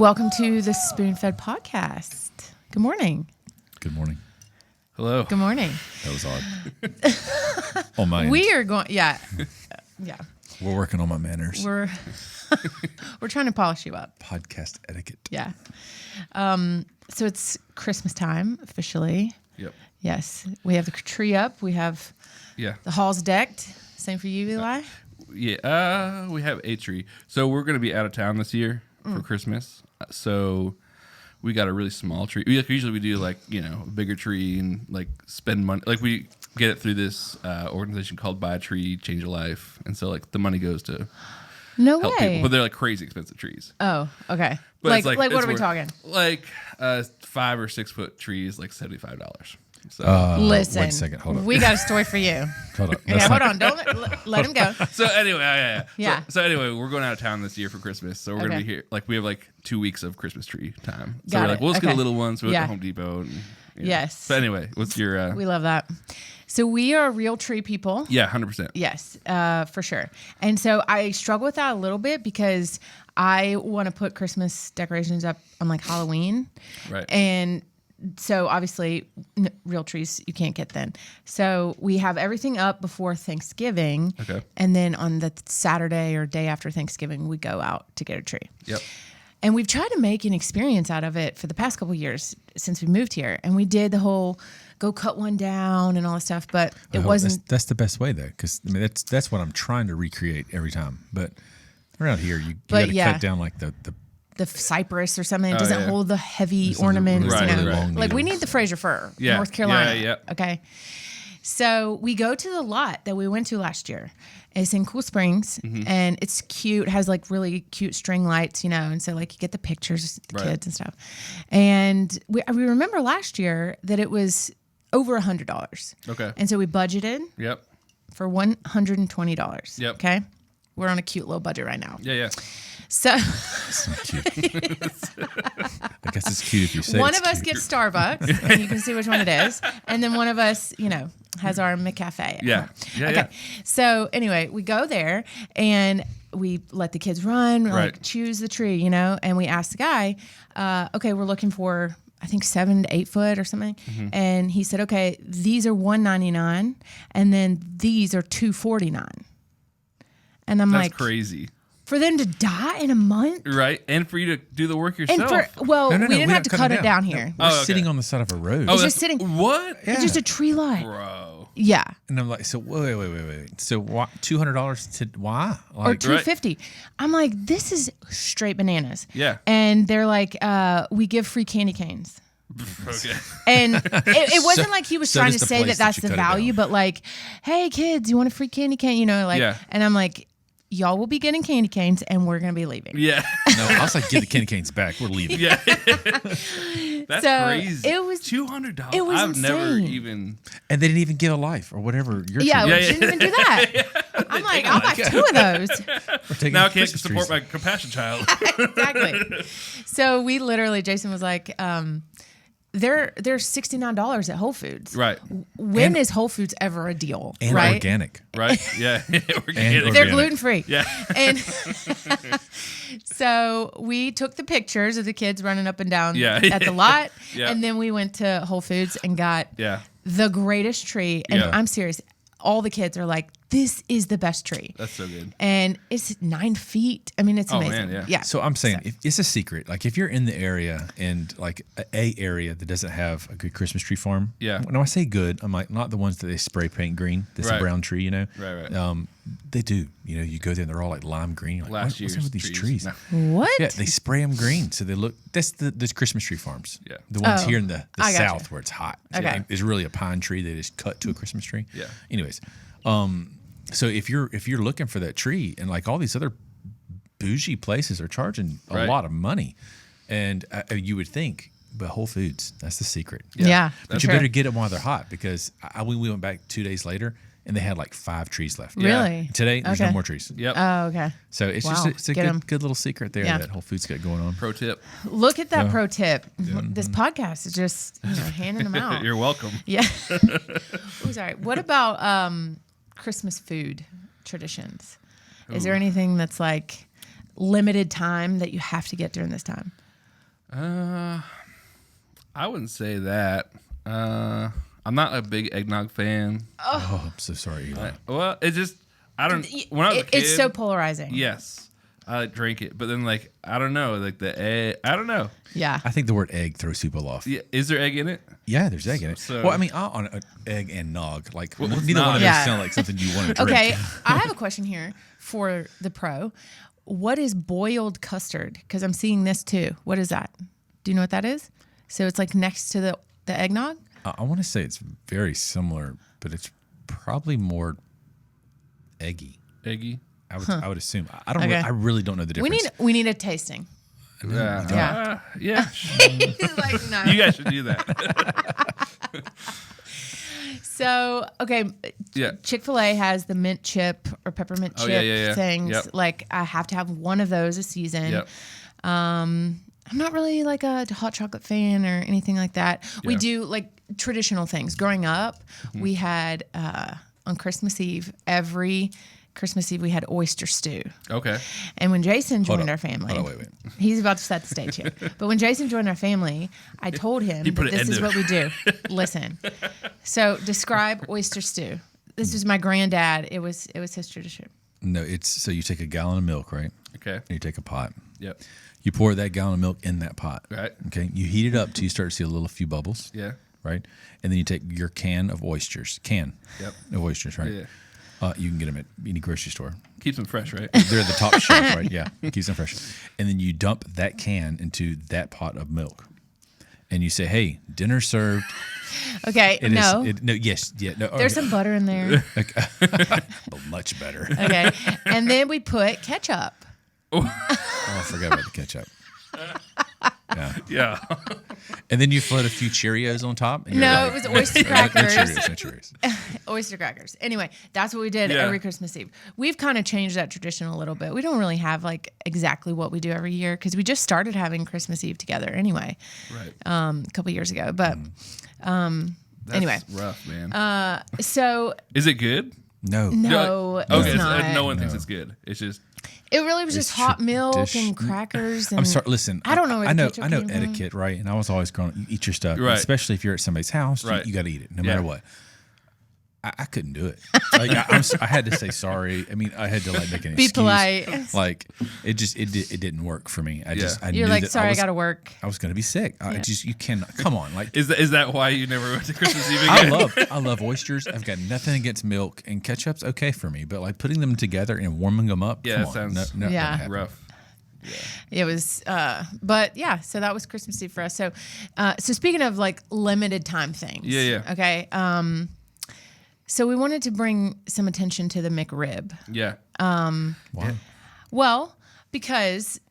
Welcome to the Spoon-Fed Podcast. Good morning. Good morning. Hello. Good morning. That was odd. On my end. We are going, yeah. We're working on my manners. We're trying to polish you up. Podcast etiquette. Yeah. So it's Christmas time officially. Yep. Yes. We have the tree up. We have the halls decked. Same for you, Eli? Yeah. We have a tree. So we're going to be out of town this year for Christmas. So we got a really small tree. Usually we do like, a bigger tree and like spend money. Like we get it through this organization called Buy a Tree, Change a Life. And so like the money goes to help people. But they're like crazy expensive trees. Oh, okay. But like what are we talking? Like 5 or 6 foot trees, like $75. So listen, wait a second. Hold on. We got a story for you. Hold on. Okay, hold on. Don't let him go. So anyway, Yeah. So anyway, we're going out of town this year for Christmas. So we're gonna be here. Like we have like 2 weeks of Christmas tree time. So Got we're it. like, well, let's get Okay. a little one. So we're Yeah. at the Home Depot. And, Yes. So anyway, what's your? We love that. So we are real tree people. Yeah, 100%. Yes, for sure. And so I struggle with that a little bit because I want to put Christmas decorations up on like Halloween. Right. And so obviously real trees you can't get then. So we have everything up before Thanksgiving. Okay. And then on the Saturday or day after Thanksgiving, we go out to get a tree. Yep. And we've tried to make an experience out of it for the past couple of years since we moved here. And we did the whole go cut one down and all that stuff, but it wasn't. That's the best way though, because I mean that's what I'm trying to recreate every time. But around here, you got to cut down like the cypress or something. It doesn't hold the heavy ornaments. right, you know? right. Like we need the Fraser fir, Yeah. North Carolina. Yeah. Okay. So we go to the lot that we went to last year. It's in Cool Springs, and it's cute. It has like really cute string lights, and so like you get the pictures of the kids and stuff. And we remember last year that it was over $100. Okay. And so we budgeted Yep. for $120. Yep. Okay. We're on a cute little budget right now. Yeah. So It's not cute. I guess it's cute if you say one it's of us cute. gets Starbucks, and you can see which one it is, and then one of us, has our McCafe. at Yeah. home. Yeah, Okay. yeah. So anyway, we go there and we let the kids run, like Right. choose the tree, and we asked the guy, okay, we're looking for I think 7 to 8 foot or something, and he said, okay, these are $199, and then these are $249, and I'm That's like, crazy. for them to die in a month. Right. And for you to do the work And yourself. we didn't we have don't to cut it down here. We're okay. sitting on the side of a road. It's that's- just sitting. What? It's just a tree light. Bro. Yeah. And I'm like, so wait. So why, $200 to why? Or Like, $250. I'm like, this is straight bananas. Yeah. And they're like, we give free candy canes. Okay. And it wasn't like he was so trying does to the say place that that's that you the cut it value, down. but like, hey kids, you want a free candy cane? Yeah. And I'm like, y'all will be getting candy canes and we're going to be leaving. Yeah. No, I was like, get the candy canes back. We're leaving. Yeah. That's So, crazy. it was- $200. it was I've never insane. even. And they didn't even give a life or whatever. Your Yeah, tree we is. didn't even do that. I'm like, I'll buy 2 of those. We're taking Now I can't Christmas support trees. my compassion child. Exactly. So we literally, Jason was like, they're $69 at Whole Foods. Right. When is Whole Foods ever a deal? and right? organic. Right? Yeah. organic. They're gluten free. Yeah. And so we took the pictures of the kids running up and down at the lot. Yeah. And then we went to Whole Foods and got Yeah. the greatest tree. And Yeah. I'm serious. All the kids are like, this is the best tree. That's so good. And it's 9 feet. I mean, it's Oh, amazing. man, yeah. So I'm saying if it's a secret. Like if you're in the area and like a area that doesn't have a good Christmas tree farm. Yeah. When I say good, I'm like not the ones that they spray paint green. That's Right. a brown tree, Right. They do. You go there and they're all like lime green. You're like, Last what's year's up with these trees? No. What? Yeah, they spray them green so they look. That's the Christmas tree farms. Yeah. The ones Oh, here in the I gotcha. south where it's hot. So Okay. it's really a pine tree they just cut to a Christmas tree. Yeah. Anyways, so if you're looking for that tree and like all these other bougie places are charging a Right. lot of money, and you would think, but Whole Foods, that's the secret. Yeah. But you better get them while they're hot because we went back 2 days later and they had like 5 trees left. Really? Today there's no Okay. more trees. Yep. Oh, okay. So it's Wow. just it's a Get 'em. good little secret there Yeah. that Whole Foods got going on. Pro tip. Look at that pro tip. This podcast is just handing them out. You're welcome. Yeah. Ooh, sorry. What about Christmas food traditions? Is there anything that's like limited time that you have to get during this time? I wouldn't say that. I'm not a big eggnog fan. Oh, I'm so sorry, Eli. Well, it just I don't. When I was a kid, it's so polarizing. yes, I drank it, but then like I don't know, like the egg. I don't know. Yeah. I think the word egg throws people off. Yeah, is there egg in it? Yeah, there's egg in it. So- Well, I mean, on egg and nog, like Well, neither it's one not. of those Yeah. sound like something you want to drink. Okay, I have a question here for the pro. What is boiled custard? Because I'm seeing this too. What is that? Do you know what that is? So it's like next to the eggnog? I want to say it's very similar, but it's probably more eggy. Eggy. I would assume. I don't. Okay. I really don't know the difference. We need a tasting. Yeah. Yeah. He's like, no. You guys should do that. So, okay, Yeah. Chick-fil-A has the mint chip or peppermint Oh, chip yeah. things. Yep. Like, I have to have one of those a season. Yep. I'm not really like a hot chocolate fan or anything like that. We Yeah. do like traditional things. Growing up, we had on Christmas Eve, every Christmas Eve, we had oyster stew. Okay. And when Jason joined on. our family, Hold on, wait. he's about to set the stage here. But when Jason joined our family, I told him He put that an this end is to what it. we do. Listen. So describe oyster stew. This was my granddad. It was his tradition. No, it's so you take a gallon of milk, right? Okay. And you take a pot. Yep. You pour that gallon of milk in that pot. Right. Okay. You heat it up till you start to see a few bubbles. Yeah. Right. And then you take your can of oysters. Yep. Of oysters, right? Yeah. You can get them at any grocery store. Keeps them fresh, right? They're at the top shelf, right? Yeah. It keeps them fresh. And then you dump that can into that pot of milk. And you say, hey, dinner served. Okay. It no. is. Yes. Yeah. No. There's some butter in there. much better. Okay. And then we put ketchup. Oh, I forgot about the ketchup. Yeah. Yeah. And then you float a few Cheerios on top. And No, it was oyster crackers. No Cheerios. Oyster crackers. Anyway, that's what we did Yeah. every Christmas Eve. We've kind of changed that tradition a little bit. We don't really have like exactly what we do every year because we just started having Christmas Eve together anyway, Right. a couple years ago. But That's anyway. rough, man. So Is it good? no, Okay, it's so not. no one thinks it's good. It's just It really was just It's hot milk tradition- and crackers. And I'm sorry. Listen, I don't know where I the know. ketchup I know came from. etiquette, right? And I was always going, you eat your stuff, Right. especially if you're at somebody's house. Right. You got to eat it, no Yeah. matter what. I couldn't do it. Like, I had to say sorry. I mean, I had to like make an Be excuse. polite. Like it didn't work for me. I You're knew like, that sorry, I got to work. I was going to be sick. I just you cannot. Come on, like is that why you never went to Christmas Eve again? I love oysters. I've got nothing against milk, and ketchup's okay for me. But like putting them together and warming them up, Yeah, come that on, sounds not Yeah. happening. rough. It was, but yeah, so that was Christmas Eve for us. So, so speaking of like limited time things. Yeah. Okay. So we wanted to bring some attention to the McRib. Yeah. Why? Well, because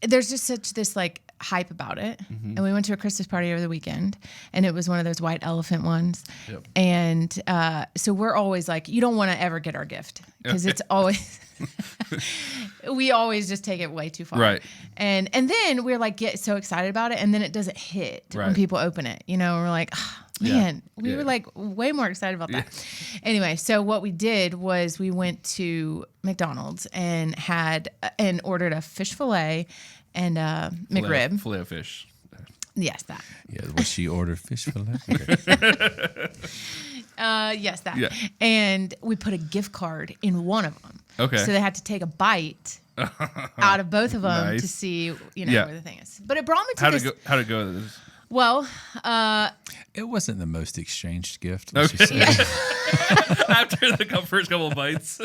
there's just such this like hype about it. Mm-hmm. And we went to a Christmas party over the weekend and it was one of those white elephant ones. Yep. And so we're always like, you don't want to ever get our gift because it's always, we always just take it way too far. Right. And then we're like, get so excited about it. And then it doesn't hit when Right. people open it, you know, and we're like, oh, Yeah. man, we Yeah. were like way more excited about that. Anyway, so what we did was we went to McDonald's and ordered a fish fillet and a McRib. Filet of fish. Yes, that. Yeah, was she ordered fish fillet? Okay. Yes, that. Yeah. And we put a gift card in one of them. Okay. So they had to take a bite out of both of them Nice. to see, Yeah. where the thing is. But it brought me to How'd this. it go? Well, It wasn't the most exchanged gift. Okay. Let's just say. After the first couple of bites.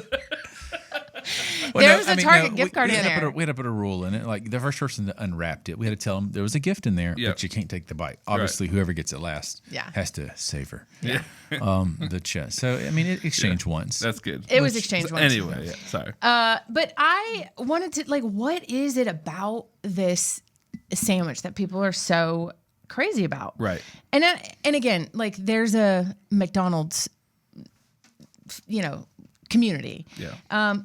There was a Target gift card in there. We had to put a rule in it. Like the first person that unwrapped it, we had to tell them there was a gift in there, Yep. but you can't take the bite. Obviously, whoever gets it last Yeah. has to savor Yeah. the chest. So, I mean, it exchanged once. That's good. It was exchanged once. Anyway, yeah. Sorry. But I wanted to like, what is it about this sandwich that people are so crazy about? Right. And again, like there's a McDonald's, community. Yeah.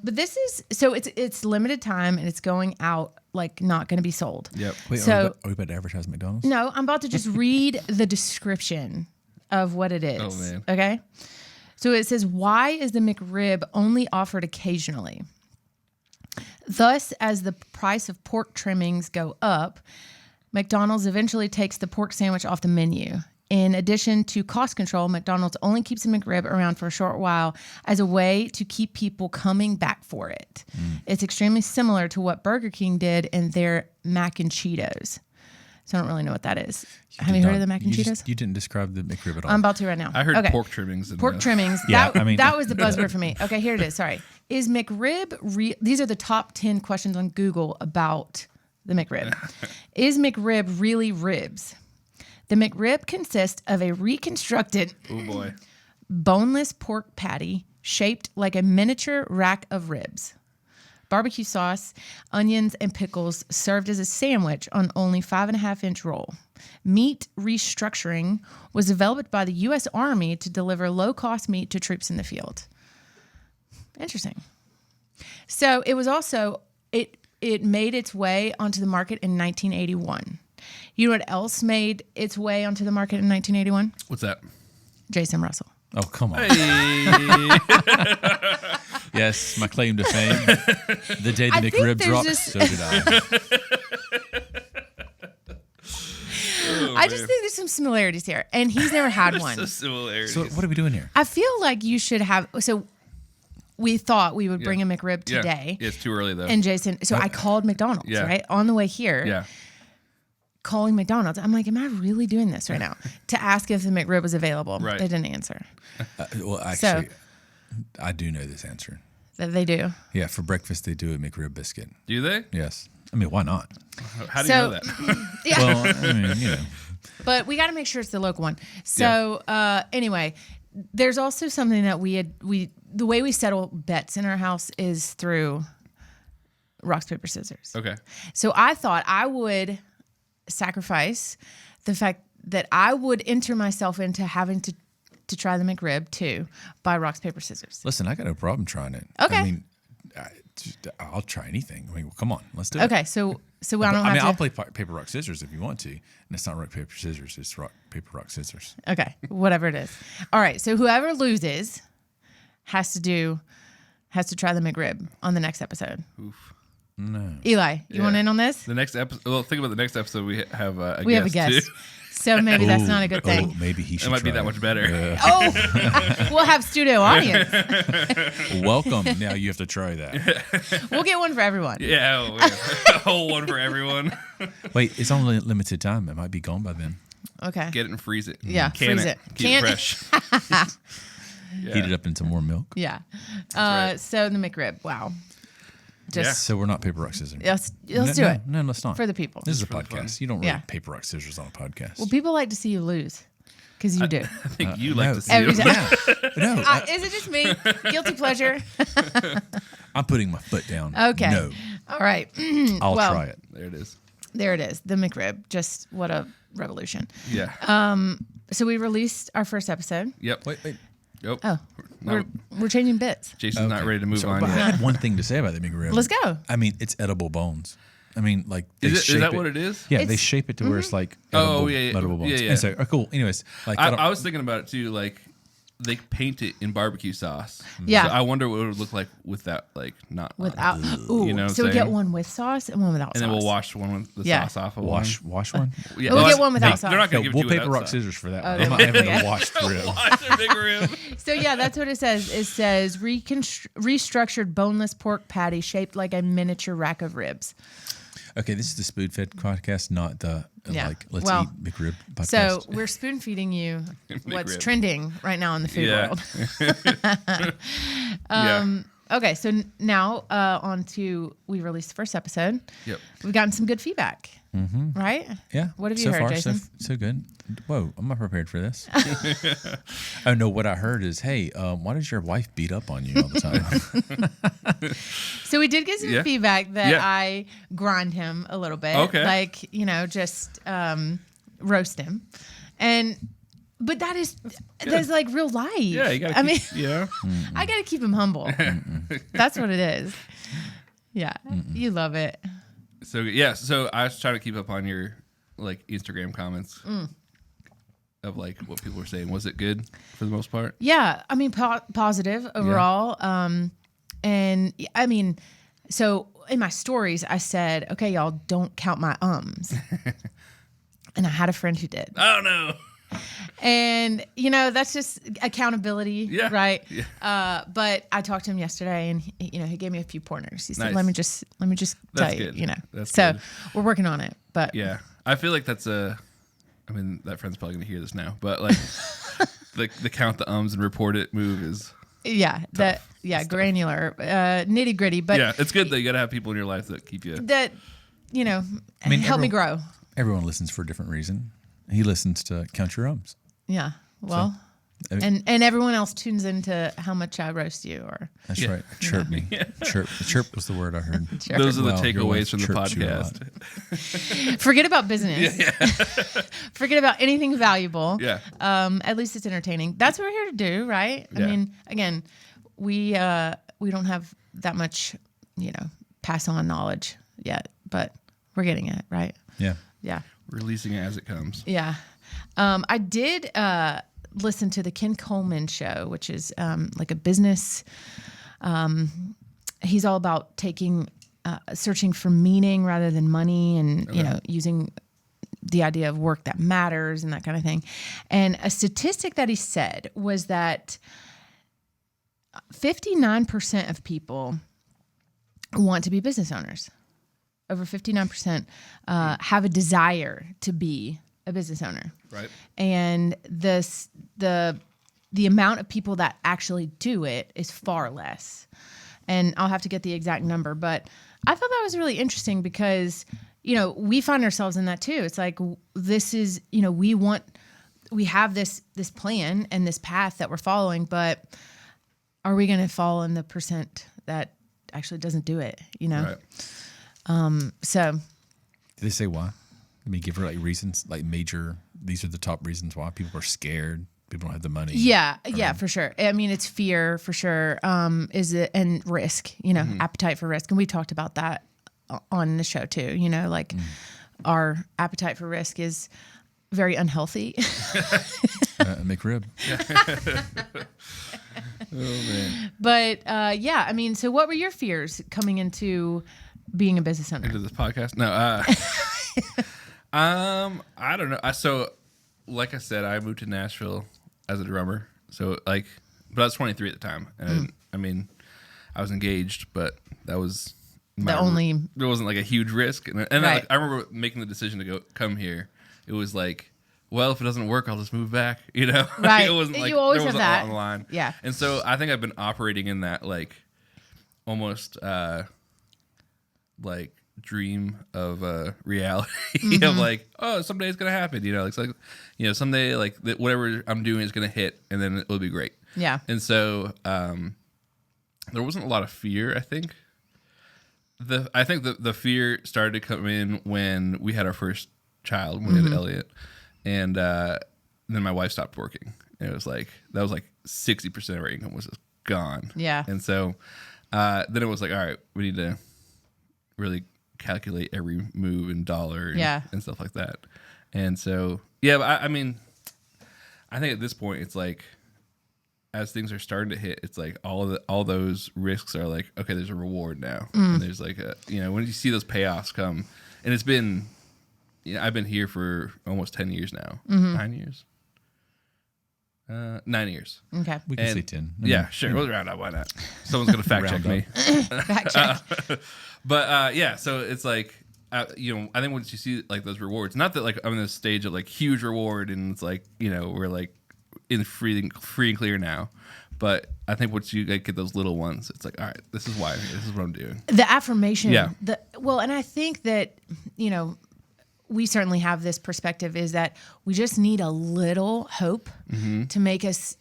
But this is so it's limited time and it's going out like not going to be sold. Yep. Wait, So are we about to advertise McDonald's? no, I'm about to just read the description of what it is. Oh, man. Okay. So it says, why is the McRib only offered occasionally? Thus, as the price of pork trimmings go up, McDonald's eventually takes the pork sandwich off the menu. In addition to cost control, McDonald's only keeps the McRib around for a short while as a way to keep people coming back for it. It's extremely similar to what Burger King did in their mac and Cheetos. So I don't really know what that is. Have you heard of the mac and Cheetos? You didn't describe the McRib at all. I'm about to right now. I heard pork trimmings. Pork trimmings. Yeah, that was the buzzword for me. Okay, here it is. Sorry. Is McRib these are the top 10 questions on Google about the McRib. Is McRib really ribs? The McRib consists of a reconstructed boneless pork patty shaped like a miniature rack of ribs. Barbecue sauce, onions, and pickles served as a sandwich on only 5.5-inch roll. Meat restructuring was developed by the U.S. Army to deliver low-cost meat to troops in the field. Interesting. So it was also, it made its way onto the market in 1981. You know what else made its way onto the market in 1981? What's that? Jason Russell. Oh, come on. Hey. Yes, my claim to fame. The day the McRib dropped, so did I. I just think there's some similarities here. And he's never had one. Similarities. So what are we doing here? I feel like you should have. So we thought we would bring a McRib today. Yeah, it's too early, though. And Jason, so I called McDonald's, right? On the way here. Yeah. Calling McDonald's. I'm like, am I really doing this right now? To ask if the McRib was available. Right. They didn't answer. Well, actually, I do know this answer. That they do. Yeah, for breakfast, they do a McRib biscuit. Do they? Yes. I mean, why not? How do you know that? Yeah. Well, I mean, you know. But we got to make sure it's the local one. So anyway, there's also something that the way we settle bets in our house is through rocks, paper, scissors. Okay. So I thought I would sacrifice the fact that I would enter myself into having to try the McRib too by rocks, paper, scissors. Listen, I got no problem trying it. Okay. I mean, I'll try anything. I mean, well, come on, let's do it. Okay, so I don't have I'll to. play paper, rock, scissors if you want to. And it's not rock, paper, scissors. It's rock, paper, rock, scissors. Okay, whatever it is. All right, so whoever loses has to try the McRib on the next episode. Oof. No. Eli, you want in on this? The next episode. Well, think about the next episode. We have a We guest. have a guest. Too. So maybe that's not a good thing. Maybe he should It might be try that much better. Oh, we'll have studio audience. Welcome. Now you have to try that. We'll get one for everyone. Yeah, a whole one for everyone. Wait, it's only limited time. It might be gone by then. Okay. Get it and freeze it. Yeah, Can freeze it. Keep Can- it fresh. Yeah. Heat it up into more milk. Yeah. right. So the McRib. Wow. Just So we're not paper, rock, scissors. let's do it No, let's not. for the people. This is a for the fun. podcast. You don't really Yeah. paper, rock, scissors on a podcast. Well, people like to see you lose because you do. I think you like no. to see Every it. time. Yeah. No, Is it just me? Guilty pleasure. I'm putting my foot down. Okay. No, All right. I'll Well, try it. There it is. There it is. The McRib. Just what a revolution. Yeah. So we released our first episode. Yep. Wait. Yep. Oh, No, we're changing bits. Jason's not Okay. ready to move So, on but I yet. had one thing to say about the McRib. Let's go. I mean, it's edible bones. I mean, like they Is shape that what it is? Yeah, they It's- shape it to where it's like Oh, edible, yeah. edible bones. Yeah, yeah. And so, cool. Anyways, like I was thinking about it too. Like they paint it in barbecue sauce. Yeah. So I wonder what it would look like with that. Like not Without. Ooh. You know what so I'm we get saying? one with sauce and one without And sauce. then we'll wash one with the Yeah. sauce off of wash one. Yeah, We'll well, get one without hey, sauce. They're not No, gonna give we'll it to you paper without rock sauce. scissors for that. Oh, one. they I'm not will. having Yeah. a washed rib. Wash their big rib. So yeah, that's what it says. It says restructured boneless pork patty shaped like a miniature rack of ribs. Okay, this is the Spoon Fed podcast, not the Yeah. like let's Well, eat McRib podcast. So we're spoon feeding you what's McRib. trending right now in the food Yeah. world. Yeah. Okay, so now on to we released the first episode. Yep. We've gotten some good feedback, right? yeah, What have you so heard, far, Jason? So good. Whoa, I'm not prepared for this. Oh no, what I heard is, hey, why does your wife beat up on you all the time? So we did get some Yeah. feedback that Yeah. I grind him a little bit, Okay. like just roast him, but that's like real life. Yeah, you gotta. I mean, yeah. I gotta keep him humble. That's what it is. Yeah, you love it. So yeah, so I was trying to keep up on your like Instagram comments of like what people were saying. Was it good for the most part? Yeah, I mean positive overall. And I mean, so in my stories I said, okay, y'all don't count my ums. And I had a friend who did. Oh no. And that's just accountability, right? Yeah. But I talked to him yesterday, and he gave me a few pointers. He said, Nice. "Let me just That's tell you, good. That's so good. we're working on it." But Yeah, I feel like that's that friend's probably gonna hear this now, but like the count the ums and report it move is granular, nitty gritty. But yeah, it's good that you gotta have people in your life that keep you. That help me grow. Everyone listens for a different reason. He listens to count your ums. Yeah. Well, So, and everyone else tunes into how much I roast you, or that's right. Chirp me. Chirp was the word I heard. Those are the Well, your wife takeaways from the chirps you a lot. podcast. Forget about business. Forget about anything valuable. Yeah. At least it's entertaining. That's what we're here to do, right? Yeah. I mean, again, we don't have that much, pass on knowledge yet, but we're getting it, right? Yeah. Yeah. Releasing it as it comes. Yeah. I did listen to the Ken Coleman show, which is like a business. He's all about searching for meaning rather than money, and using the idea of work that matters and that kind of thing. And a statistic that he said was that 59% of people want to be business owners. Over 59% have a desire to be a business owner. Right. And the amount of people that actually do it is far less. And I'll have to get the exact number, but I thought that was really interesting because, we find ourselves in that too. It's like, this is, we have this plan and this path that we're following, but are we going to fall in the percent that actually doesn't do it, Right. So Did they say why? I mean, give her like reasons, like major. These are the top reasons why people are scared. People don't have the money. yeah, for sure. I mean, it's fear for sure. Is it, and risk? Appetite for risk, and we talked about that on the show too. Our appetite for risk is very unhealthy. McRib. Oh man. But I mean, so what were your fears coming into being a business owner? Into this podcast? No. I don't know. So, like I said, I moved to Nashville as a drummer. So, but I was 23 at the time, and I mean, I was engaged, but that was there wasn't like a huge risk. And Right. I remember making the decision to come here. It was like, well, if it doesn't work, I'll just move back. Right. It wasn't like You always there have wasn't a that. lot on the line. Yeah. And so I think I've been operating in that almost dream of reality of oh, someday it's gonna happen. It's someday whatever I'm doing is gonna hit, and then it'll be great. Yeah. And so there wasn't a lot of fear. I think the fear started to come in when we had our first child, when we had Elliot, and then my wife stopped working. And it was that was 60% of our income was just gone. Yeah. And so then it was all right, we need to really calculate every move in dollar and stuff like that. And so, but I mean, I think at this point it's as things are starting to hit, it's all those risks are okay, there's a reward now. And there's when you see those payoffs come, and it's been, I've been here for almost 10 years now. 9 years. 9 years. Okay. We can say 10. Yeah, sure. We'll round up. Why not? Someone's going to fact check me. Fact check. But so it's I think once you see those rewards, not that I'm in this stage of huge reward and it's we're in free and clear now, but I think once you get those little ones, it's all right, this is why I'm here. This is what I'm doing. The affirmation. Yeah. And I think that, we certainly have this perspective is that we just need a little hope to make us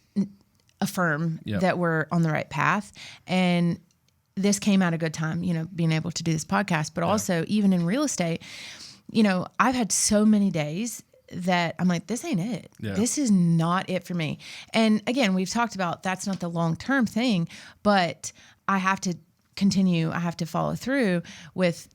affirm that we're on the right path. And this came at a good time, being able to do this podcast, but also even in real estate, I've had so many days that I'm like, this ain't it. Yeah. This is not it for me. And again, we've talked about that's not the long-term thing, but I have to continue. I have to follow through with,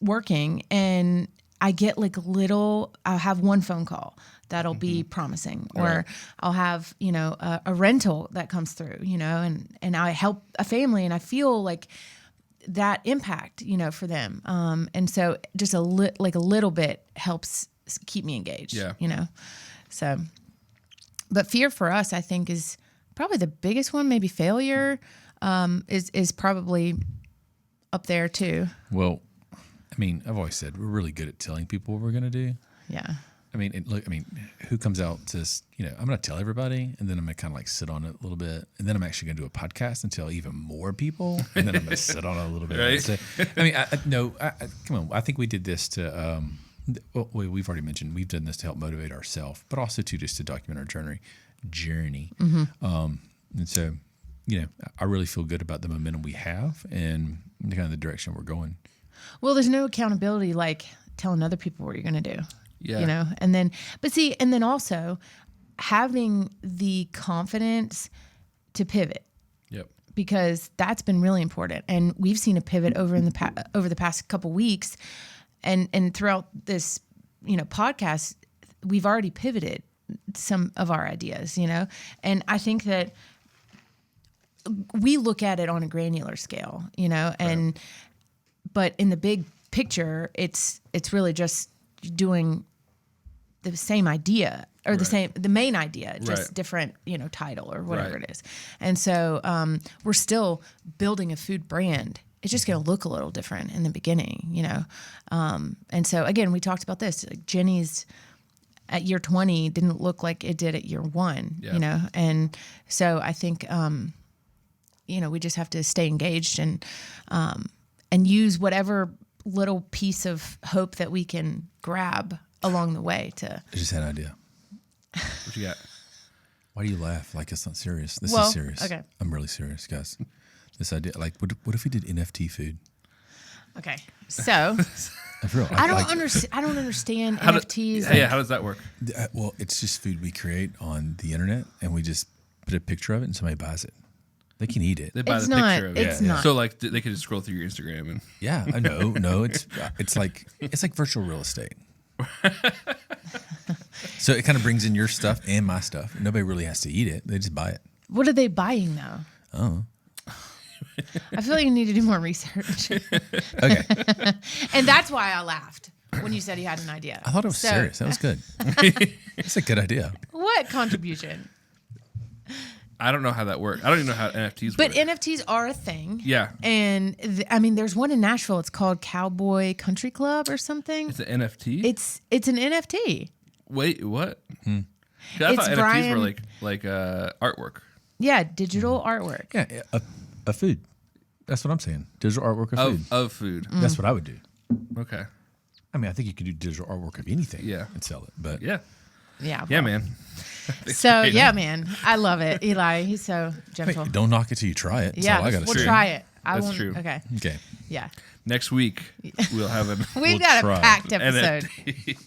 working, and I get I'll have one phone call that'll be promising, or I'll have, a rental that comes through, and I help a family and I feel that impact, for them. And so just a little bit helps keep me engaged. Yeah. You know, so. But fear for us, I think, is probably the biggest one. Maybe failure is probably up there too. Well, I mean, I've always said we're really good at telling people what we're going to do. Yeah. I mean, who comes out to, I'm going to tell everybody, and then I'm going to kind of like sit on it a little bit, and then I'm actually going to do a podcast and tell even more people, and then I'm going to sit on it a little bit. Right. So, come on. I think we did this to, we've already mentioned we've done this to help motivate ourselves, but also to just to document our journey. Mm-hmm. And so, I really feel good about the momentum we have and kind of the direction we're going. Well, there's no accountability like telling other people what you're going to do. Yeah. And then also having the confidence to pivot. Yep. Because that's been really important. And we've seen a pivot over the past couple weeks and throughout this, podcast, we've already pivoted some of our ideas, and I think that we look at it on a granular scale, and, but in the big picture, it's really just doing the same idea or the main idea, just different, title or whatever it is. And so we're still building a food brand. It's just going to look a little different in the beginning, And so again, we talked about this, like Jenny's at year 20 didn't look like it did at year 1, And so I think, we just have to stay engaged and use whatever little piece of hope that we can grab along the way to. I just had an idea. What you got? Why do you laugh? Like it's not serious. This Well, is serious. okay. I'm really serious, guys. This idea, like, what if we did NFT food? Okay. So For real, I don't understand NFTs. How does that work? Well, it's just food we create on the internet, and we just put a picture of it, and somebody buys it. They can eat it. They buy It's the not- picture of it. it's not. So like they could just scroll through your Instagram and Yeah, I know. No, it's like virtual real estate. So it kind of brings in your stuff and my stuff. Nobody really has to eat it; they just buy it. What are they buying though? Oh, I feel like you need to do more research. okay. And that's why I laughed when you said you had an idea. I thought it was serious. That was good. That's a good idea. What contribution? I don't know how that works. I don't even know how NFTs But work. NFTs are a thing. Yeah. And there's one in Nashville. It's called Cowboy Country Club or something. It's an NFT? It's an NFT. Wait, what? I It's thought NFTs Brian- were like artwork. Yeah, digital artwork. Yeah, a food. That's what I'm saying. Digital artwork of food. Of food. That's what I would do. Okay. I mean, I think you could do digital artwork of anything. Yeah. And sell it. But Yeah. Yeah. Yeah, man. So yeah, man, I love it. Eli, he's so gentle. hey, don't knock it till you try it. That's Yeah, all I gotta we'll say. try it. That's won't. true. Okay. Okay. Yeah. Next week we'll have an We've We'll got try. a packed episode. NFT.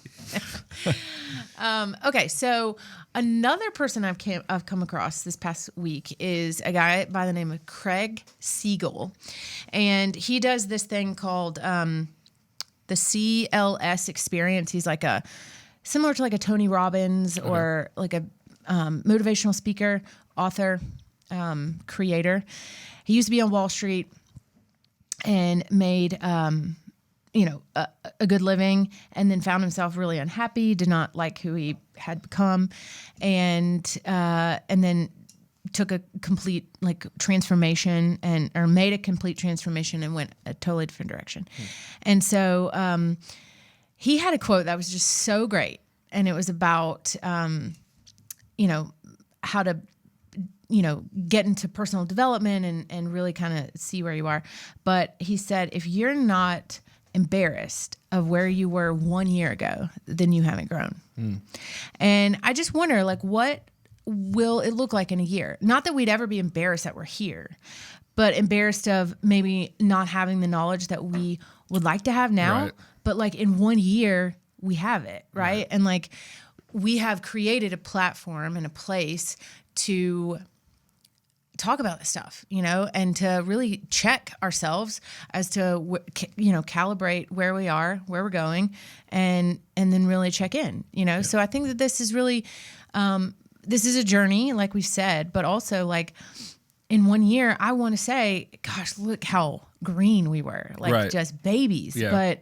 Okay, so another person I've come across this past week is a guy by the name of Craig Siegel, and he does this thing called the CLS experience. He's like similar to like a Tony Robbins or like a motivational speaker, author, creator. He used to be on Wall Street and made a good living, and then found himself really unhappy, did not like who he had become, and then took a complete transformation or made a complete transformation and went a totally different direction. And so he had a quote that was just so great, and it was about how to get into personal development and really kind of see where you are. But he said, if you're not embarrassed of where you were 1 year ago, then you haven't grown. And I just wonder, what will it look like in a year? Not that we'd ever be embarrassed that we're here, but embarrassed of maybe not having the knowledge that we would like to have now. Right. But in 1 year, we have it, right? And we have created a platform and a place to talk about this stuff, and to really check ourselves as to, calibrate where we are, where we're going, and then really check in, So I think that this is really, this is a journey, like we've said, but also in 1 year, I want to say, gosh, look how green we were, Right. just babies. Yeah.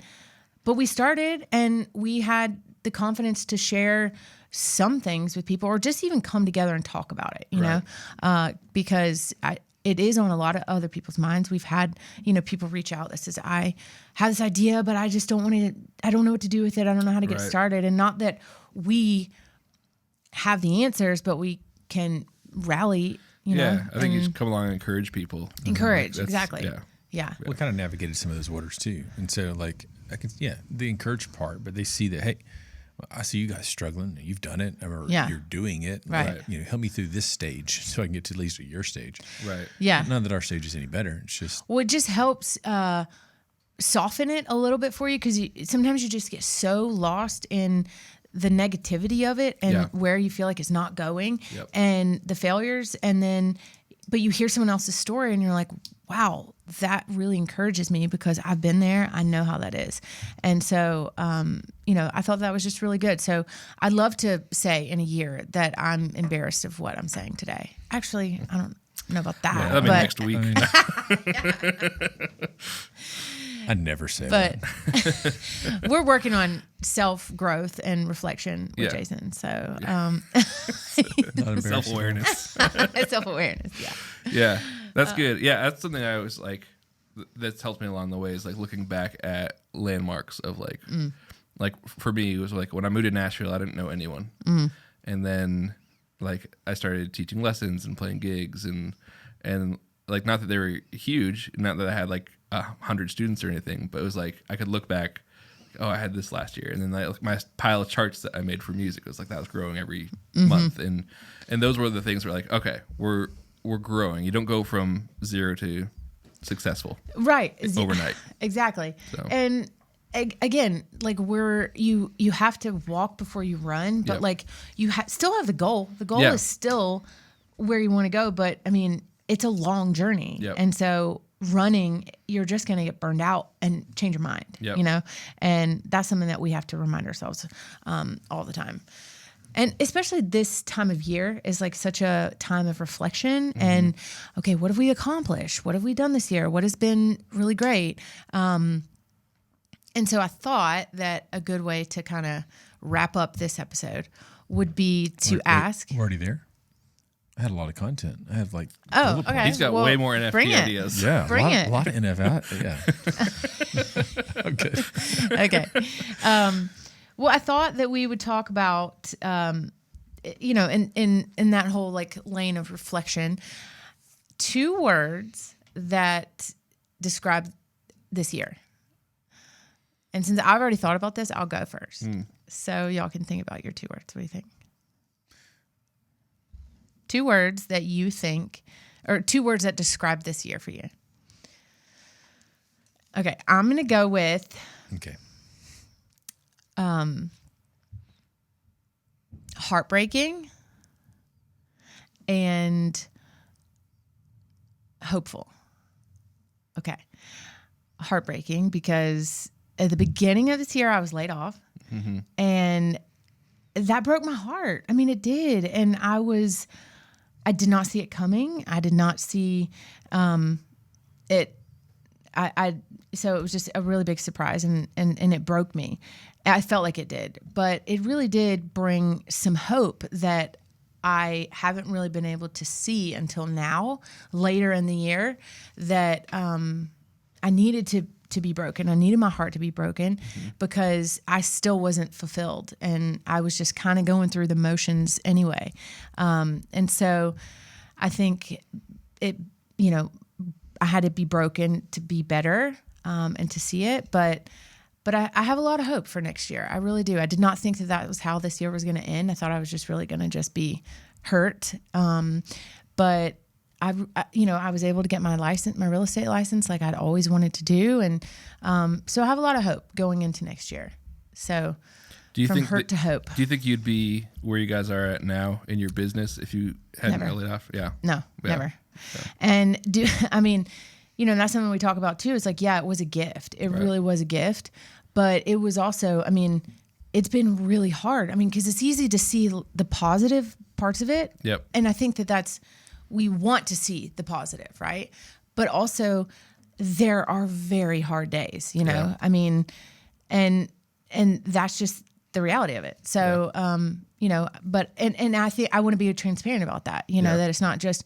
But we started and we had the confidence to share some things with people, or just even come together and talk about it, you know, because it is on a lot of other people's minds. We've had, people reach out that says, I have this idea, but I just don't know what to do with it. I don't know how to get started. And not that we have the answers, but we can rally, I think you just come along and encourage people. Exactly. Yeah. We kind of navigated some of those waters too. And so the encourage part, but they see that, hey, I see you guys struggling. You've done it, or you're doing it. Right. Help me through this stage so I can get to at least your stage. Right. Yeah. Not that our stage is any better. It's just. Well, it just helps soften it a little bit for you, because sometimes you just get so lost in the negativity of it and where you feel like it's not going and the failures. But you hear someone else's story and you're like, wow, that really encourages me, because I've been there. I know how that is. And so, I thought that was just really good. So I'd love to say in a year that I'm embarrassed of what I'm saying today. Actually, I don't know about that. Yeah, that'll be next week. I never say but that. We're working on self-growth and reflection with Jason. So self-awareness. Self-awareness, Yeah, that's good. Yeah, that's something I was like, that's helped me along the way, is like looking back at landmarks of like for me, it was like when I moved to Nashville, I didn't know anyone. And then like I started teaching lessons and playing gigs and like, not that they were huge, not that I had like 100 students or anything, but it was like I could look back, oh, I had this last year, and then like my pile of charts that I made for music was like that was growing every month, and those were the things where like, okay, we're growing. You don't go from 0 to successful overnight. Exactly. So. And again, like you have to walk before you run, but like you still have the goal. The goal is still where you want to go, but I mean, it's a long journey, and so running, you're just going to get burned out and change your mind, and that's something that we have to remind ourselves all the time. And especially this time of year is like such a time of reflection and, okay, what have we accomplished? What have we done this year? What has been really great? And so I thought that a good way to kind of wrap up this episode would be to ask. We're already there? I had a lot of content. I have like. Okay. He's got way more NFT ideas. Yeah, bring it. A lot of NFT. Yeah. Okay. Well, I thought that we would talk about, in that whole like lane of reflection, 2 words that describe this year. And since I've already thought about this, I'll go first. So y'all can think about your 2 words. What do you think? 2 words that you think, or 2 words that describe this year for you. Okay, I'm going to go with. Okay. Heartbreaking and hopeful. Okay. Heartbreaking because at the beginning of this year, I was laid off and that broke my heart. I mean, it did. And I did not see it coming. I did not see it. So it was just a really big surprise and it broke me. I felt like it did, but it really did bring some hope that I haven't really been able to see until now, later in the year, that I needed to be broken. I needed my heart to be broken because I still wasn't fulfilled and I was just kind of going through the motions anyway. And so I think it, I had to be broken to be better and to see it, but I have a lot of hope for next year. I really do. I did not think that was how this year was going to end. I thought I was just really going to just be hurt. But I was able to get my real estate license, like I'd always wanted to do. And so I have a lot of hope going into next year. So from hurt to hope. Do you think you'd be where you guys are at now in your business if you hadn't got laid off? Yeah. No, never. Yeah. And that's something we talk about too. It's like, yeah, it was a gift. It really was a gift. But it was also, it's been really hard. Because it's easy to see the positive parts of it. Yep. And I think we want to see the positive, right? But also there are very hard days, Yeah. and that's just the reality of it. So, you know, but, and I think I want to be transparent about that, you know, that it's not just,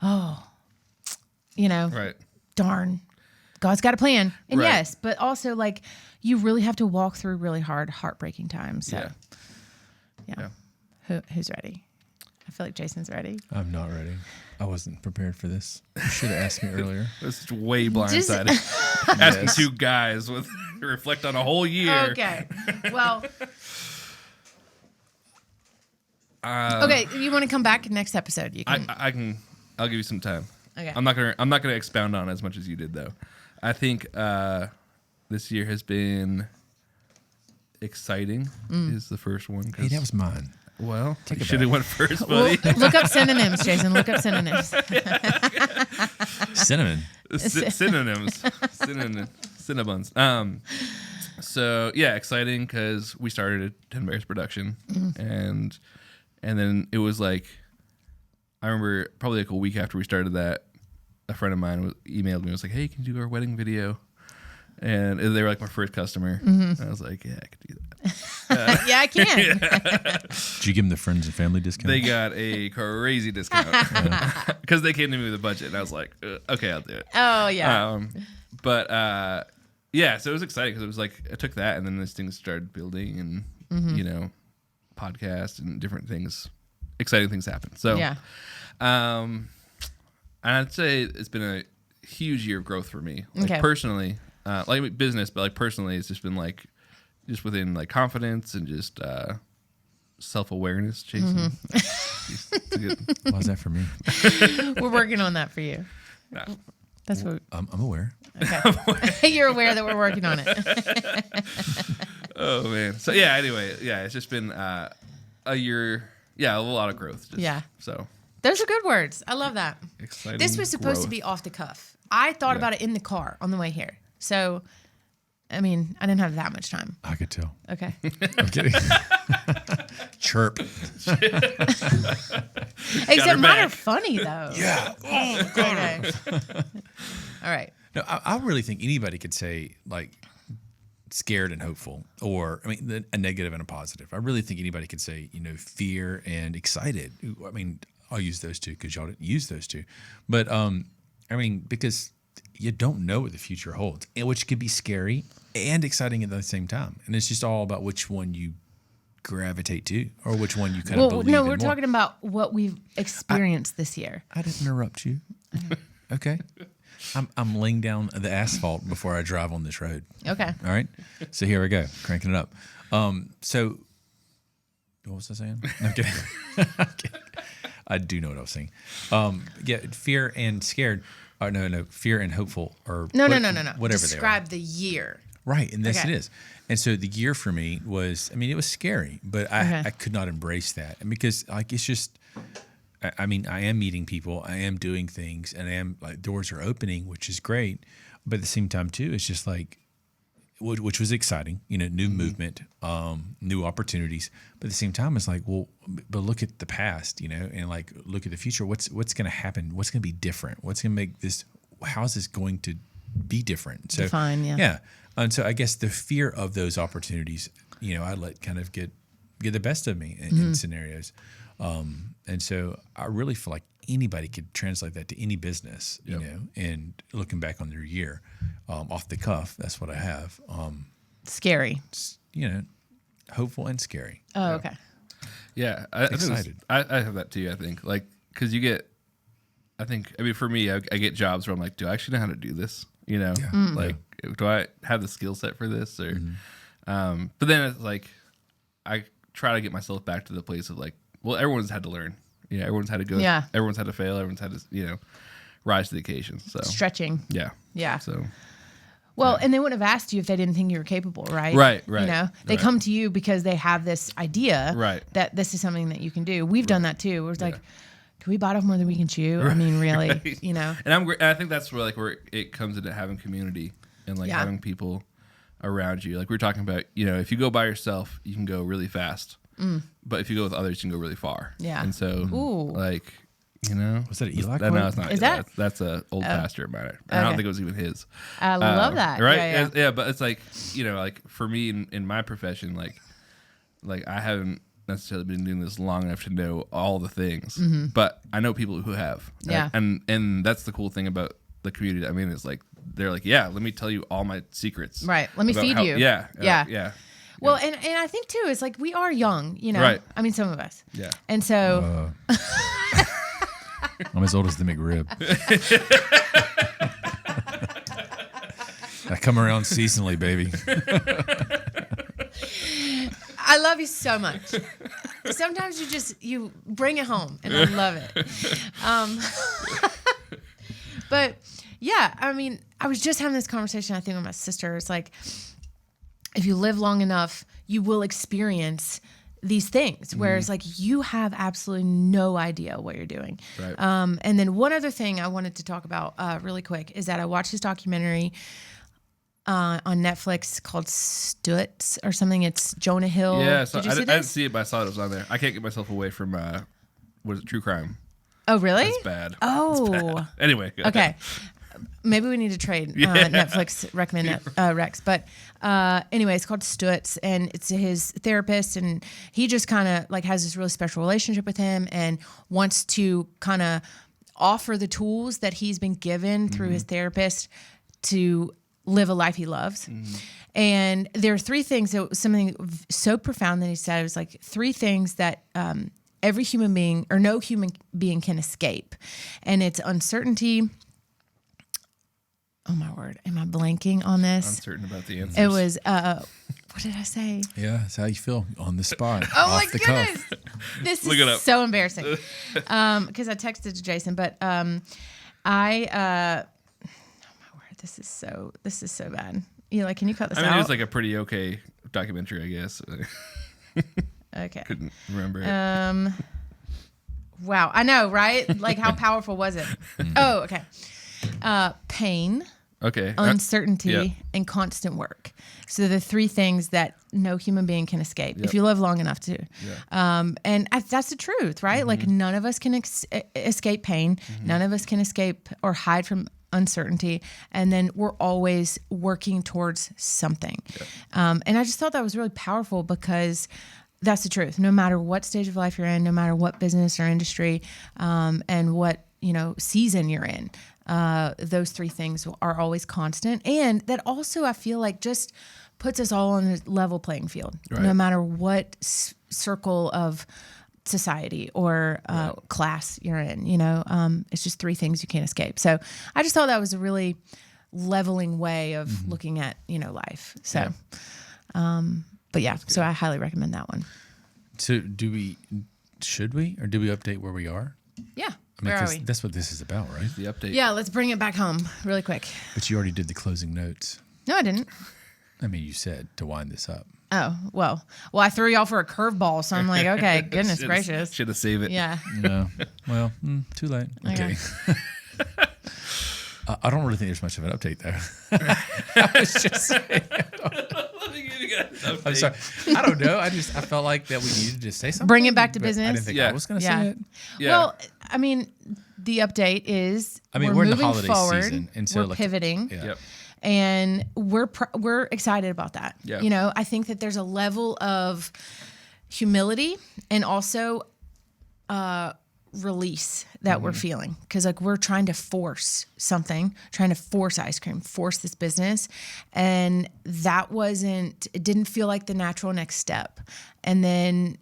you know, darn, God's got a plan. And yes, but also like you really have to walk through really hard, heartbreaking times. So who's ready? I feel like Jason's ready. I'm not ready. I wasn't prepared for this. You should have asked me earlier. This is way blindsided. Asking two guys with reflect on a whole year. Okay. Well. Okay. If you want to come back next episode, you can. I'll give you some time. Okay. I'm not gonna expound on it as much as you did though. I think this year has been exciting. Is the first one. Hey, that was mine. Well, you should have went first, buddy. Well, look up synonyms, Jason. Look up synonyms. Cinnamon. Synonyms. Cinnabons. So yeah, exciting because we started a 10 Bears production, and then it was like, I remember probably like a week after we started that, a friend of mine emailed me and was like, "Hey, can you do our wedding video?" And they were like my first customer. And I was like, "Yeah, I could do that." Yeah, I can. Did you give them the friends and family discount? They got a crazy discount because they came to me with a budget, and I was like, "Okay, I'll do it." Oh yeah. Yeah, so it was exciting because it was like I took that, and then these things started building, and you know, podcast and different things, exciting things happen. So yeah. I'd say it's been a huge year of growth for me, like personally, like business, but like personally, it's just been like just within like confidence and just self-awareness, Jason. Why is that for me? We're working on that for you. No. That's what I'm aware. Okay. You're aware that we're working on it. Oh man. So yeah, anyway, yeah, it's just been a year, a lot of growth. Just, so those are good words. I love that. Exciting. This was supposed to be off the cuff. I thought about it in the car on the way here. So, I mean, I didn't have that much time. I could tell. Okay. I'm kidding. Chirp. Except mine are funny though. Yeah. Oh, okay. All right. No, I really think anybody could say like scared and hopeful, or I mean a negative and a positive. I really think anybody could say, you know, fear and excited. I mean, I'll use those two because y'all didn't use those two, but I mean, because you don't know what the future holds, and which could be scary and exciting at the same time, and it's just all about which one you gravitate to, or which one you kind of believe in we're more. talking about what we've experienced this year. I didn't interrupt you. Okay. I'm laying down the asphalt before I drive on this road. Okay. All right. So here we go, cranking it up. So what was I saying? Okay. I do know what I was saying. Yeah, fear and scared. No, fear and hopeful, or no. Whatever. Describe the year. Right, and this it is. And so the year for me was, I mean, it was scary, but I could not embrace that, and because like it's just. I mean, I am meeting people, I am doing things, and I am like doors are opening, which is great. But at the same time, too, it's just like, which was exciting, you know, new movement, new opportunities. But at the same time, it's like, well, but look at the past, you know, and like look at the future. What's going to happen? What's going to be different? What's going to make this? How is this going to be different? So, define, yeah. And so I guess the fear of those opportunities, you know, I let kind of get the best of me in scenarios. And so I really feel like anybody could translate that to any business, you know, and looking back on their year, off the cuff, that's what I have. Scary. You know, hopeful and scary. Oh, okay. Yeah. Excited. I have that too, I think. Like, because you get, I mean, for me, I get jobs where I'm like, do I actually know how to do this? You know, like, do I have the skill set for this? Or, but then it's like, I try to get myself back to the place of like, well, everyone's had to learn. You know, everyone's had to go. Yeah. Everyone's had to fail. Everyone's had to, you know, rise to the occasion. So stretching. Yeah. Yeah. So. Well, and they wouldn't have asked you if they didn't think you were capable, right? Right. You know, they come to you because they have this idea that this is something that you can do. We've done that too. It's like, can we bite off more than we can chew? I mean, really, you know. And I think that's where it comes into having community and like having people around you. Like we were talking about, you know, if you go by yourself, you can go really fast. But if you go with others, you can go really far. Yeah. And so, like, you know. Was that an Eli? No, it's not. Is that? That's an old pastor of mine. I don't think it was even his. I love that. Right? Yeah, but it's like, you know, like for me in my profession, like, like I haven't necessarily been doing this long enough to know all the things, Mm-hmm. but I know people who have. Yeah. And that's the cool thing about the community. I mean, it's like they're like, yeah, let me tell you all my secrets. Right. Let me feed you. Yeah. Yeah. Yeah. Well, and I think too, it's like we are young, you know. Right. I mean, some of us. Yeah. And so I'm as old as the McRib. I come around seasonally, baby. I love you so much. Sometimes you bring it home, and I love it. But yeah, I mean, I was just having this conversation, I think, with my sister. It's like, if you live long enough, you will experience these things, whereas like you have absolutely no idea what you're doing. Right. And then one other thing I wanted to talk about really quick is that I watched this documentary on Netflix called Stutz or something. It's Jonah Hill. Yeah. So Did you see I didn't this? see it, but I saw it was on there. I can't get myself away from what is it, true crime? Oh, really? That's bad. Oh. That's bad. Anyway. Go ahead. Okay. Maybe we need to trade Netflix recommend Rex. But anyway, it's called Stutz, and it's his therapist, and he just kind of like has this really special relationship with him and wants to kind of offer the tools that he's been given through his therapist to live a life he loves. And there are three things. It was something so profound that he said. It was like three things that every human being or no human being can escape. And it's uncertainty. Oh my word. Am I blanking on this? Uncertain about the answers. It was, what did I say? Yeah, that's how you feel on the spot. Oh my off the goodness. cuff. This Look it is up. so embarrassing. Because I texted to Jason, but oh my word, this is so bad. Eli, can you cut this I mean, out? it was like a pretty okay documentary, I guess. Okay. Couldn't remember it. Wow. I know, right? Like, how powerful was it? Oh, okay. Pain, Okay. uncertainty, yeah. and constant work. So the three things that no human being can escape Yep. if you live long enough to. Yeah. And that's the truth, right? Like none of us can escape pain. None of us can escape or hide from uncertainty. And then we're always working towards something. And I just thought that was really powerful because that's the truth. No matter what stage of life you're in, no matter what business or industry, and what, season you're in, those three things are always constant. And that also, I feel like, just puts us all on a level playing field, Right. no matter what circle of society or class you're in. It's just three things you can't escape. So I just thought that was a really leveling way of looking at life. So but yeah, so I highly recommend that one. So should we update where we are? Yeah. I mean, Where are 'cause we? that's what this is about, right? The update. Yeah, let's bring it back home really quick. But you already did the closing notes. No, I didn't. I mean, you said to wind this up. Oh, well, I threw y'all for a curveball, so I'm like, okay, goodness gracious. Should have saved it. Yeah. No. Well, too late. Okay. I don't really think there's much of an update, though. I was just saying. I'm sorry. I don't know. I felt like that we needed to say something. Bring it back to but business. I didn't think Yeah. I was going to Yeah. say it. Yeah. Well, I mean, the update is we're in the moving holiday forward. season, and so we're pivoting. Yeah. Yep. And we're excited about that. Yeah. I think that there's a level of humility and also release that we're feeling, because like we're trying to force something, trying to force ice cream, force this business, and it didn't feel like the natural next step. And then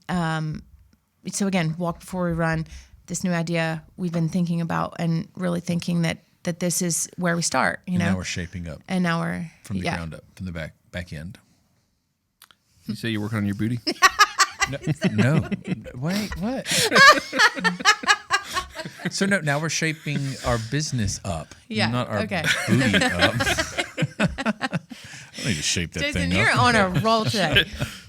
so again, walk before we run. This new idea we've been thinking about and really thinking that this is where we start, And now we're shaping up and now we're from the ground up, from the back end. You say you're working on your booty? No. Wait, what? So now we're shaping our business up, not our booty up. I need to shape that Jason, thing you're up. on a roll today.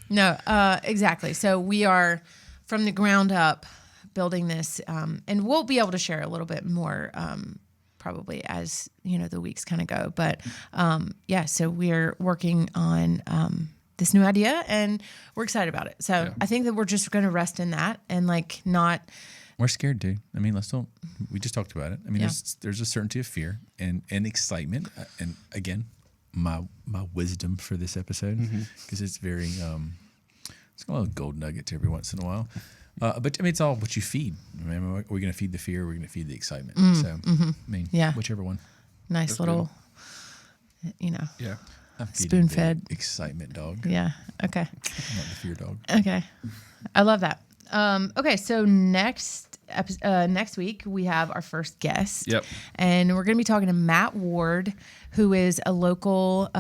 No, exactly. So we are from the ground up building this, and we'll be able to share a little bit more probably as the weeks kind of go. But so we're working on this new idea, and we're excited about it. So I think that we're just going to rest in that and not. We're scared, dude. I mean, we just talked about it. I mean, there's a certainty of fear and excitement. And again, my wisdom for this episode, because it's very It's a little gold nuggets every once in a while. But I mean, it's all what you feed. I mean, are we going to feed the fear? Or are we going to feed the excitement? So, I mean, whichever one. Nice. That's little, good. Yeah. Spoon fed excitement dog. Yeah. Okay. Not the fear dog. Okay. I love that. Okay. So next week we have our first guest. Yep. And we're going to be talking to Matt Ward, who is a local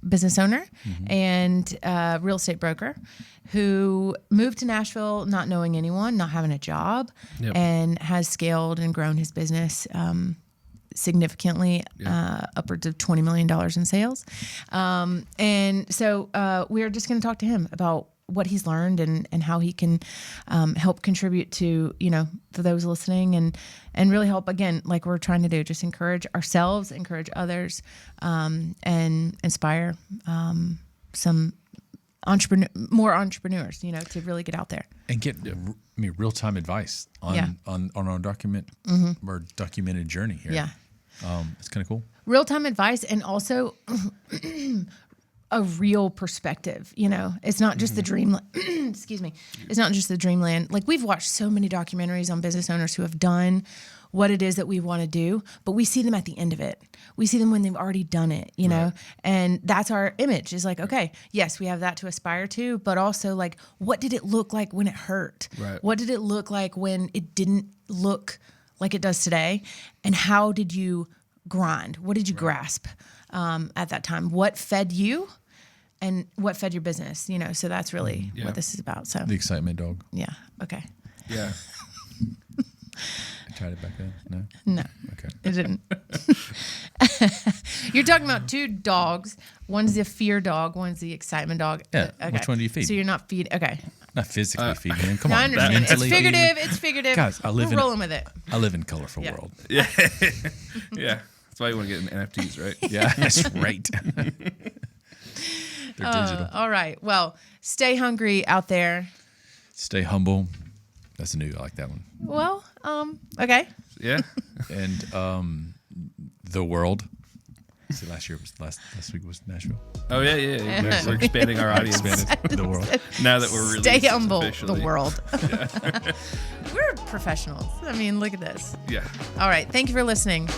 business owner and real estate broker who moved to Nashville not knowing anyone, not having a job, and has scaled and grown his business significantly, upwards of $20 million in sales. And so we're just going to talk to him about what he's learned and how he can help contribute to, for those listening and really help, again, like we're trying to do, just encourage ourselves, encourage others, and inspire some more entrepreneurs, to really get out there. And get real-time advice on our our documented journey here. Yeah. It's kind of cool. Real-time advice and also a real perspective. It's not just the dream. Excuse me. It's not just the dreamland. Like we've watched so many documentaries on business owners who have done what it is that we want to do, but we see them at the end of it. We see them when they've already done it, know, and that's our image is like, okay, yes, we have that to aspire to, but also like, what did it look like when it hurt? Right. What did it look like when it didn't look like it does today? And how did you grind? What did you grasp at that time? What fed you? And what fed your business, so that's really what this is about. So the excitement dog. Yeah. Okay. Yeah. I tried it back then. No. Okay. It didn't. You're talking about two dogs. One's the fear dog. One's the excitement dog. Yeah. Okay. Which one do you feed? So you're not feeding. Okay. Not physically feeding him. Come No, on. I understand. It's mentally figurative. feeding. It's figurative. Guys, We're rolling with it. I live in a colorful world. Yeah. Yeah. That's why you want to get in NFTs, right? Yeah, that's right. They're digital. All right. Well, stay hungry out there. Stay humble. That's new. I like that one. Well, okay. Yeah. And the world. So last week was Nashville. Oh yeah. We're expanding our audience. The world. Now that we're really Stay humble. officially. The world. We're professionals. I mean, look at this. Yeah. All right. Thank you for listening.